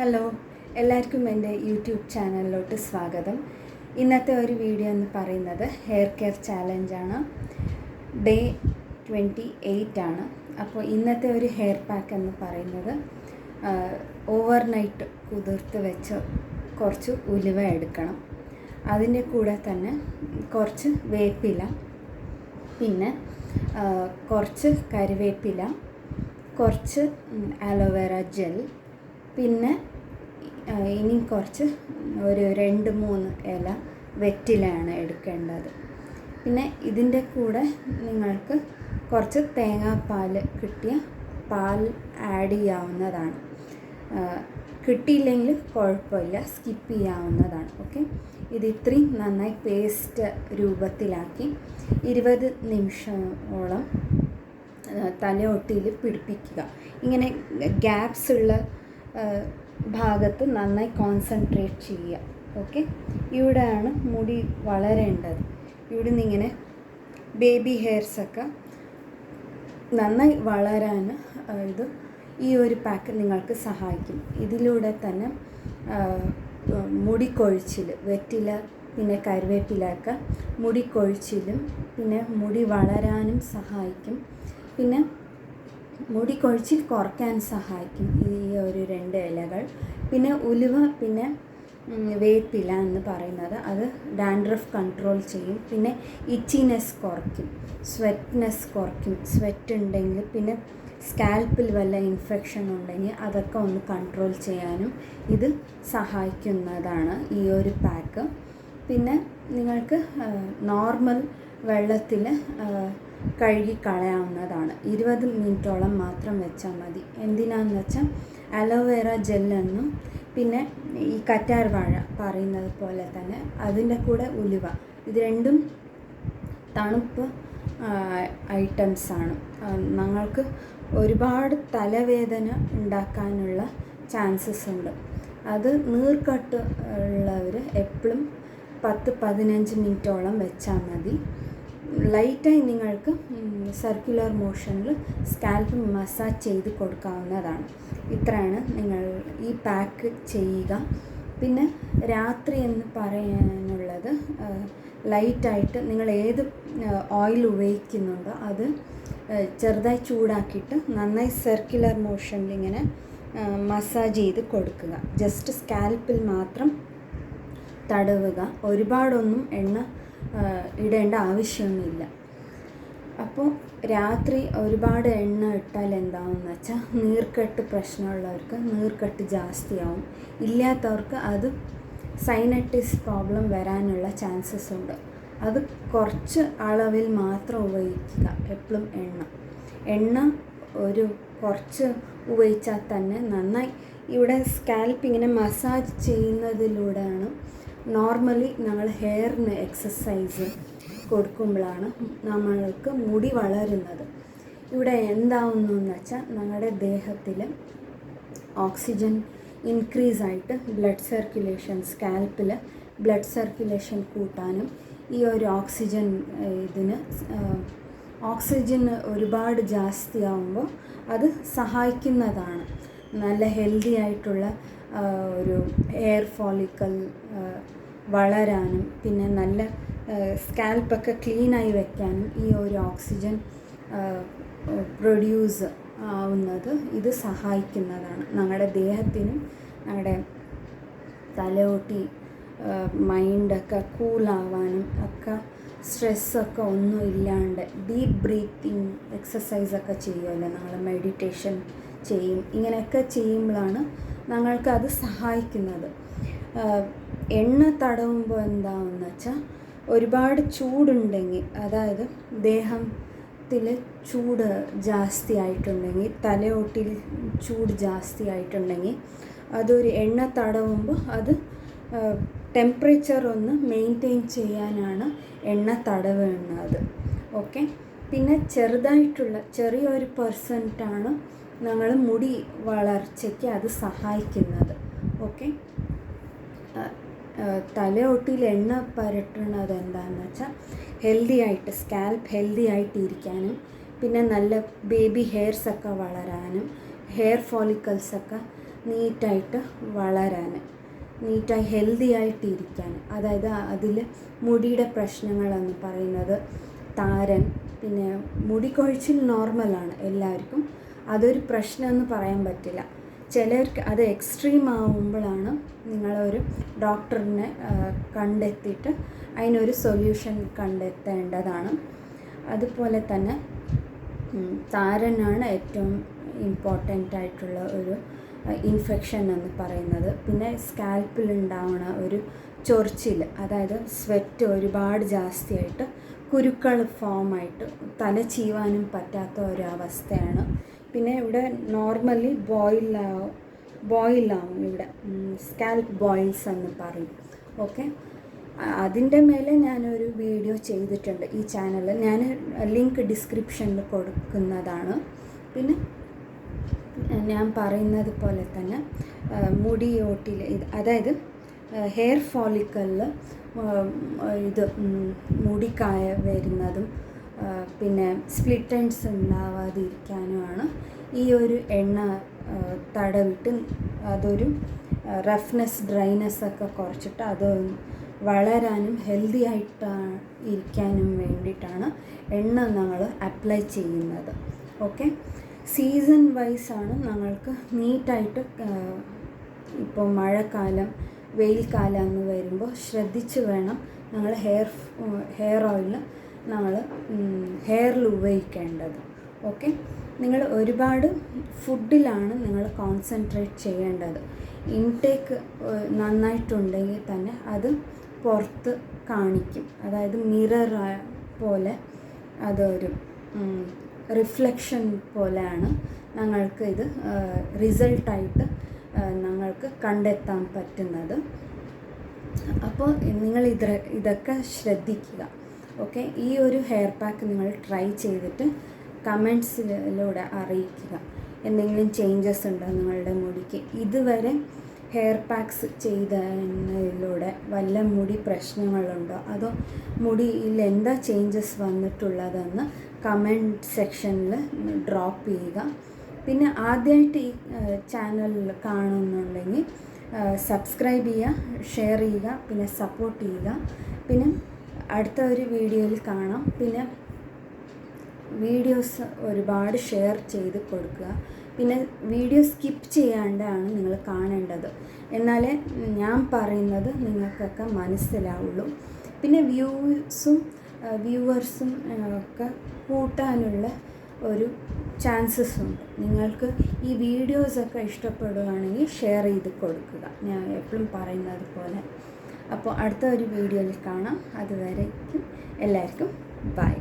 Hello, എല്ലാവർക്കും എൻ്റെ YouTube ചാനലിലോട്ട് സ്വാഗതം. ഇന്നത്തെ ഒരു വീഡിയോ എന്ന് പറയുന്നത് ഹെയർ കെയർ ചാലഞ്ചാണ്. ഡേ 28 ആണ്. അപ്പോൾ ഇന്നത്തെ ഒരു ഹെയർ പാക്ക് എന്ന് പറയുന്നത് ഓവർനൈറ്റ് കുതിർത്ത് വെച്ച് കുറച്ച് ഉലുവ എടുക്കണം. അതിൻ്റെ കൂടെ തന്നെ കുറച്ച് വേപ്പില, പിന്നെ കുറച്ച് കറിവേപ്പില, കുറച്ച് ആലോവേറ ജെൽ, പിന്നെ ഇനി കുറച്ച് ഒരു 2-3 ഇല വെറ്റിലയാണ് എടുക്കേണ്ടത്. പിന്നെ ഇതിൻ്റെ കൂടെ നിങ്ങൾക്ക് കുറച്ച് തേങ്ങാപ്പാൽ കിട്ടിയ പാൽ ആഡ് ചെയ്യാവുന്നതാണ്. കിട്ടിയില്ലെങ്കിൽ കുഴപ്പമില്ല, സ്കിപ്പ് ചെയ്യാവുന്നതാണ്. ഓക്കെ, ഇത് ഇത്രയും നന്നായി പേസ്റ്റ് രൂപത്തിലാക്കി 20 നിമിഷമോളം തലയൊട്ടിയിൽ പിടിപ്പിക്കുക. ഇങ്ങനെ ഗ്യാപ്സ് ഉള്ള ഭാഗത്ത് നന്നായി കോൺസെൻട്രേറ്റ് ചെയ്യുക. ഓക്കെ, ഇവിടെയാണ് മുടി വളരേണ്ടത്. ഇവിടെ നിന്ന് ഇങ്ങനെ ബേബി ഹെയർസൊക്കെ നന്നായി വളരാൻ ഇത് ഈ ഒരു പാക്ക് നിങ്ങൾക്ക് സഹായിക്കും. ഇതിലൂടെ തന്നെ മുടിക്കൊഴിച്ചിൽ, വെറ്റില പിന്നെ കറിവേപ്പിലൊക്കെ മുടിക്കൊഴിച്ചിലും പിന്നെ മുടി വളരാനും സഹായിക്കും. പിന്നെ മുടി കൊഴിച്ചിൽ കുറയ്ക്കാൻ സഹായിക്കും ഈ ഒരു 2 ഇലകൾ. പിന്നെ ഉലുവ പിന്നെ വേപ്പില എന്ന് പറയുന്നത് അത് ഡാൻഡ്രഫ് കൺട്രോൾ ചെയ്യും. പിന്നെ ഇച്ചിനെസ് കുറയ്ക്കും, സ്വെറ്റ്നെസ് കുറയ്ക്കും. സ്വെറ്റ് ഉണ്ടെങ്കിൽ പിന്നെ സ്കാൽപ്പിൽ വല്ല ഇൻഫെക്ഷൻ ഉണ്ടെങ്കിൽ അതൊക്കെ ഒന്ന് കൺട്രോൾ ചെയ്യാനും ഇത് സഹായിക്കുന്നതാണ് ഈ ഒരു പാക്ക്. പിന്നെ നിങ്ങൾക്ക് നോർമൽ വെള്ളത്തിൽ കഴുകി കളയാവുന്നതാണ്. 20 മിനിറ്റോളം മാത്രം വെച്ചാൽ മതി. എന്തിനാണെന്ന് വെച്ചാൽ അലോവേറ ജെല്ലെന്നും പിന്നെ ഈ കറ്റാർ വാഴ പറയുന്നത് പോലെ തന്നെ അതിൻ്റെ കൂടെ ഉലുവ, ഇത് രണ്ടും തണുപ്പ് ഐറ്റംസാണ്. ഞങ്ങൾക്ക് ഒരുപാട് തലവേദന ഉണ്ടാക്കാനുള്ള ചാൻസസ് ഉണ്ട്. അത് നീർക്കെട്ട് ഉള്ളവർ എപ്പോഴും 10-15 മിനിറ്റോളം വെച്ചാൽ മതി. ലൈറ്റായി നിങ്ങൾക്ക് സർക്കുലർ മോഷനിൽ സ്കാൽപ്പ് മസാജ് ചെയ്ത് കൊടുക്കാവുന്നതാണ്. ഇത്രയാണ് നിങ്ങൾ ഈ പാക്ക് ചെയ്യുക. പിന്നെ രാത്രി എന്ന് പറയാനുള്ളത് ലൈറ്റായിട്ട് നിങ്ങൾ ഏത് ഓയിൽ ഉപയോഗിക്കുന്നുണ്ടോ അത് ചെറുതായി ചൂടാക്കിയിട്ട് നന്നായി സർക്കുലർ മോഷനിൽ ഇങ്ങനെ മസാജ് ചെയ്ത് കൊടുക്കുക. ജസ്റ്റ് സ്കാൽപ്പിൽ മാത്രം തടവുക. ഒരുപാടൊന്നും എണ്ണ ഇടേണ്ട ആവശ്യമൊന്നുമില്ല. അപ്പോൾ രാത്രി ഒരുപാട് എണ്ണ ഇട്ടാൽ എന്താണെന്ന് വെച്ചാൽ നീർക്കെട്ട് പ്രശ്നമുള്ളവർക്ക് നീർക്കെട്ട് ജാസ്തിയാവും. ഇല്ലാത്തവർക്ക് അത് സൈനറ്റിസ് പ്രോബ്ലം വരാനുള്ള ചാൻസസ് ഉണ്ട്. അത് കുറച്ച് അളവിൽ മാത്രം ഉപയോഗിക്കുക. എപ്പോഴും എണ്ണ ഒരു കുറച്ച് ഉപയോഗിച്ചാൽ തന്നെ നന്നായി. ഇവിടെ സ്കാൽപ്പ് ഇങ്ങനെ മസാജ് ചെയ്യുന്നതിലൂടെയാണ് നോർമലി നമ്മൾ ഹെയറിന് എക്സസൈസ് കൊടുക്കുമ്പോഴാണ് നമ്മൾക്ക് മുടി വളരുന്നത്. ഇവിടെ എന്താവുന്നു എന്ന് വെച്ചാൽ നമ്മുടെ ദേഹത്തിൽ ഓക്സിജൻ ഇൻക്രീസ് ആയിട്ട് ബ്ലഡ് സർക്കുലേഷൻ, സ്കാൽപ്പിൽ ബ്ലഡ് സർക്കുലേഷൻ കൂട്ടാനും ഈ ഒരു ഓക്സിജൻ ഒരുപാട് ജാസ്തിയാവുമ്പോൾ അത് സഹായിക്കുന്നതാണ്. നല്ല ഹെൽത്തി ആയിട്ടുള്ള ഒരു ഹെയർ ഫോളിക്കൽ വളരാനും പിന്നെ നല്ല സ്കാൽപ്പൊക്കെ ക്ലീനായി വയ്ക്കാനും ഈ ഒരു ഓക്സിജൻ പ്രൊഡ്യൂസ് ആവുന്നത് ഇത് സഹായിക്കുന്നതാണ്. ഞങ്ങളുടെ ദേഹത്തിനും ഞങ്ങളുടെ തലയോട്ടി മൈൻഡൊക്കെ കൂളാവാനും ഒക്കെ സ്ട്രെസ്സൊക്കെ ഒന്നും ഇല്ലാണ്ട് ഡീപ്പ് ബ്രീത്തിങ് എക്സസൈസൊക്കെ ചെയ്യുമല്ലോ, ഞങ്ങൾ മെഡിറ്റേഷൻ ചെയ്യും. ഇങ്ങനെയൊക്കെ ചെയ്യുമ്പോഴാണ് ഞങ്ങൾക്കത് സഹായിക്കുന്നത്. എണ്ണ തടവുമ്പോൾ എന്താണെന്ന് വെച്ചാൽ ഒരുപാട് ചൂടുണ്ടെങ്കിൽ, അതായത് ദേഹത്തിൽ ചൂട് ജാസ്തി ആയിട്ടുണ്ടെങ്കിൽ, തലയോട്ടിൽ ചൂട് ജാസ്തി ആയിട്ടുണ്ടെങ്കിൽ അതൊരു എണ്ണ തടവുമ്പോൾ അത് ടെമ്പറേച്ചർ ഒന്ന് മെയിൻറ്റെയിൻ ചെയ്യാനാണ് എണ്ണ തടവുന്നത്. ഓക്കെ, പിന്നെ ചെറിയൊരു പെർസെൻറ്റാണ് ഞങ്ങൾ മുടി വളർച്ചയ്ക്ക് അത് സഹായിക്കുന്നത്. ഓക്കെ, തലയോട്ടിയിൽ എണ്ണ പുരട്ടുന്നത് എന്താണെന്ന് വെച്ചാൽ ഹെൽത്തി ആയിട്ട് സ്കാൽപ്പ് ഹെൽത്തി ആയിട്ടിരിക്കാനും പിന്നെ നല്ല ബേബി ഹെയർസൊക്കെ വളരാനും ഹെയർ ഫോളിക്കൽസൊക്കെ നീറ്റായിട്ട് വളരാൻ, നീറ്റായി ഹെൽത്തി ആയിട്ടിരിക്കാൻ. അതായത് അതിൽ മുടിയുടെ പ്രശ്നങ്ങളെന്ന് പറയുന്നത് താരൻ, പിന്നെ മുടി കൊഴിച്ചിൽ നോർമലാണ് എല്ലാവർക്കും, അതൊരു പ്രശ്നമെന്ന് പറയാൻ പറ്റില്ല. ചിലർക്ക് അത് എക്സ്ട്രീം ആവുമ്പോഴാണ് നിങ്ങളൊരു ഡോക്ടറിനെ കണ്ടെത്തിയിട്ട് അതിനൊരു സൊല്യൂഷൻ കണ്ടെത്തേണ്ടതാണ്. അതുപോലെ തന്നെ താരനാണ് ഏറ്റവും ഇമ്പോർട്ടൻ്റ് ആയിട്ടുള്ള ഒരു ഇൻഫെക്ഷൻ എന്ന് പറയുന്നത്. പിന്നെ സ്കാൽപ്പിലുണ്ടാവുന്ന ഒരു ചൊറിച്ചിൽ, അതായത് സ്വെറ്റ് ഒരുപാട് ജാസ്തിയായിട്ട് കുരുക്കൾ ഫോമായിട്ട് തല ചീവാനും പറ്റാത്ത ഒരവസ്ഥയാണ്. പിന്നെ ഇവിടെ നോർമലി ബോയിലാവും ഇവിടെ, സ്കാൽപ്പ് ബോയിൽസ് എന്ന് പറയും. ഓക്കെ, അതിൻ്റെ മേലെ ഞാനൊരു വീഡിയോ ചെയ്തിട്ടുണ്ട് ഈ ചാനലിൽ, ഞാൻ ലിങ്ക് ഡിസ്ക്രിപ്ഷനിൽ കൊടുക്കുന്നതാണ്. പിന്നെ ഞാൻ പറയുന്നത് പോലെ തന്നെ മുടിയോട്ടിൽ അതായത് ഹെയർ ഫോളിക്കലിൽ ഇത് മുടിക്കായ വരുന്നതും പിന്നെ സ്പ്ലിറ്റ് എൻഡ്സ് ഉണ്ടാവാതിരിക്കാനുമാണ് ഈ ഒരു എണ്ണ തടവിട്ട് അതൊരു റഫ്നെസ് ഡ്രൈനെസ് ഒക്കെ കുറച്ചിട്ട് അത് വളരാനും ഹെൽത്തി ആയിട്ട് ഇരിക്കാനും വേണ്ടിയിട്ടാണ് എണ്ണ നമ്മൾ അപ്ലൈ ചെയ്യുന്നത്. ഓക്കെ, സീസൺ വൈസാണ് ഞങ്ങൾക്ക് നീറ്റായിട്ട്. ഇപ്പോൾ മഴക്കാലം, വെയിൽക്കാലം എന്ന് വരുമ്പോൾ ശ്രദ്ധിച്ച് വേണം ഞങ്ങൾ ഹെയർ ഓയിൽ നമ്മൾ ഹെയറിൽ ഉപയോഗിക്കേണ്ടത്. ഓക്കെ, നിങ്ങൾ ഒരുപാട് ഫുഡിലാണ് നിങ്ങൾ കോൺസെൻട്രേറ്റ് ചെയ്യേണ്ടത്. ഇൻടേക്ക് നന്നായിട്ടുണ്ടെങ്കിൽ തന്നെ അത് പുറത്ത് കാണിക്കും. അതായത് മിറർ പോലെ അതൊരു റിഫ്ലക്ഷൻ പോലെയാണ് ഞങ്ങൾക്ക് ഇത് റിസൾട്ടായിട്ട് ഞങ്ങൾക്ക് കണ്ടെത്താൻ പറ്റുന്നത്. അപ്പോൾ നിങ്ങൾ ഇതൊക്കെ ശ്രദ്ധിക്കുക. ഓക്കെ, ഈ ഒരു ഹെയർ പാക്ക് നിങ്ങൾ ട്രൈ ചെയ്തിട്ട് കമൻസിലൂടെ അറിയിക്കുക. എന്തെങ്കിലും ചേഞ്ചസ് ഉണ്ടോ നിങ്ങളുടെ മുടിക്ക്? ഇതുവരെ ഹെയർ പാക്സ് ചെയ്തതിലൂടെ വല്ല മുടി പ്രശ്നങ്ങളുണ്ടോ, അതോ മുടിയിൽ എന്താ ചേഞ്ചസ് വന്നിട്ടുള്ളതെന്ന് കമൻറ്റ് സെക്ഷനിൽ ഡ്രോപ്പ് ചെയ്യുക. പിന്നെ ആദ്യമായിട്ട് ഈ ചാനലിൽ കാണുന്നുണ്ടെങ്കിൽ സബ്സ്ക്രൈബ് ചെയ്യുക, ഷെയർ ചെയ്യുക, പിന്നെ സപ്പോർട്ട് ചെയ്യുക. പിന്നെ അടുത്ത ഒരു വീഡിയോയിൽ കാണാം. പിന്നെ വീഡിയോസ് ഒരുപാട് ഷെയർ ചെയ്ത് കൊടുക്കുക. പിന്നെ വീഡിയോ സ്കിപ്പ് ചെയ്യാണ്ടാണ് നിങ്ങൾ കാണേണ്ടത്, എന്നാലേ ഞാൻ പറയുന്നത് നിങ്ങൾക്കൊക്കെ മനസ്സിലാവുള്ളൂ. പിന്നെ വ്യൂവേഴ്സും ഒക്കെ കൂട്ടാനുള്ള ഒരു ചാൻസസ് ഉണ്ട്. നിങ്ങൾക്ക് ഈ വീഡിയോസൊക്കെ ഇഷ്ടപ്പെടുകയാണെങ്കിൽ ഷെയർ ചെയ്ത് കൊടുക്കുക, ഞാൻ എപ്പോഴും പറയുന്നത് പോലെ. അപ്പോൾ അടുത്ത ഒരു വീഡിയോയിൽ കാണാം. അതുവരേക്കും എല്ലാവർക്കും ബൈ.